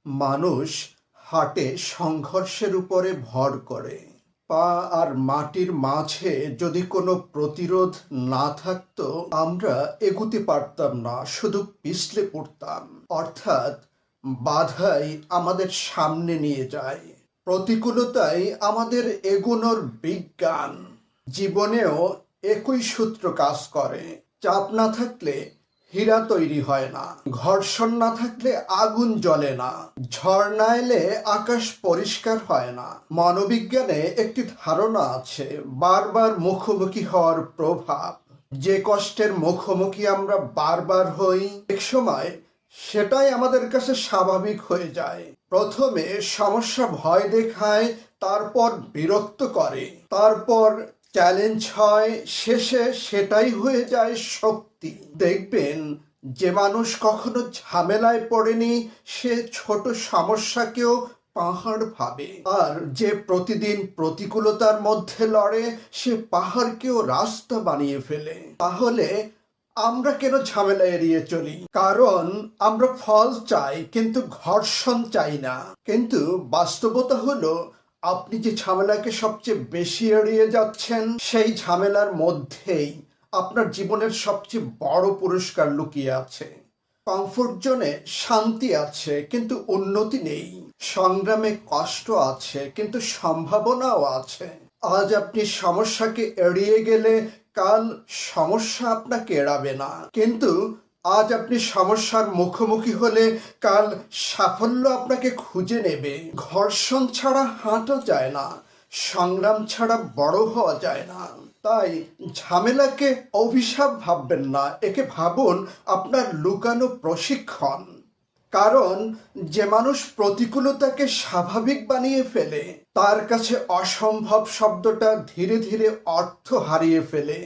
মানুষ হাটে সংঘর্ষের উপরে ভর করে। পা আর মাটির মাঝে যদি কোনো প্রতিরোধ না থাকতো, আমরা এগুতে পারতাম না, শুধু পিছলে পড়তাম। অর্থাৎ বাধাই আমাদের সামনে নিয়ে যায়, প্রতিকূলতাই আমাদের এগোনোর বিজ্ঞান। জীবনেও একই সূত্র কাজ করে। চাপ না থাকলে হীরা তৈরি হয় না, ঘর্ষণ না থাকলে আগুন জ্বলে না, ঝড় না এলে আকাশ পরিষ্কার হয় না। মনোবিজ্ঞানে একটি ধারণা আছে বারবার মুখোমুখি হওয়ার প্রভাব। যে কষ্টের মুখোমুখি আমরা বারবার হই, এক সময় সেটাই আমাদের কাছে স্বাভাবিক হয়ে যায়। প্রথমে সমস্যা ভয় দেখায়, তারপর বিরক্ত করে, তারপর চ্যালেঞ্জ হয়, শেষে সেটাই হয়ে যায় শক্তি। দেখবেন যে মানুষ কখনো ঝামেলায় পড়েনি সে ছোট সমস্যাকেও পাহাড় ভাবে, আর যে প্রতিদিন প্রতিকূলতার মধ্যে লড়ে সে পাহাড়কেও রাস্তা বানিয়ে ফেলে। তাহলে আমরা কেন ঝামেলা এড়িয়ে চলি? কারণ আমরা ফল চাই কিন্তু ঘর্ষণ চাই না। কিন্তু বাস্তবতা হলো আপনি যে ঝামেলাকে সবচেয়ে বেশি এড়িয়ে যাচ্ছেন, সেই ঝামেলার মধ্যেই আপনার জীবনের সবচেয়ে বড় পুরস্কার লুকিয়ে আছে। কমফোর্ট জোনে শান্তি আছে কিন্তু উন্নতি নেই, সংগ্রামে কষ্ট আছে কিন্তু সম্ভাবনাও আছে। আজ আপনি সমস্যাকে এড়িয়ে গেলে কাল সমস্যা আপনাকে এড়াবে না, কিন্তু আজ আপনি সমস্যার মুখোমুখি হলে কাল সাফল্য আপনাকে খুঁজে নেবে। ঘর্ষণ ছাড়া হাঁটা যায় না, সংগ্রাম ছাড়া বড় হওয়া যায় না। তাই ঝামেলাকে অভিশাপ ভাববেন না, একে ভাবুন আপনার লুকানো প্রশিক্ষণ। কারণ যে মানুষ প্রতিকূলতাকে স্বাভাবিক বানিয়ে ফেলে তার কাছে অসম্ভব শব্দটা ধীরে ধীরে অর্থ হারিয়ে ফেলে।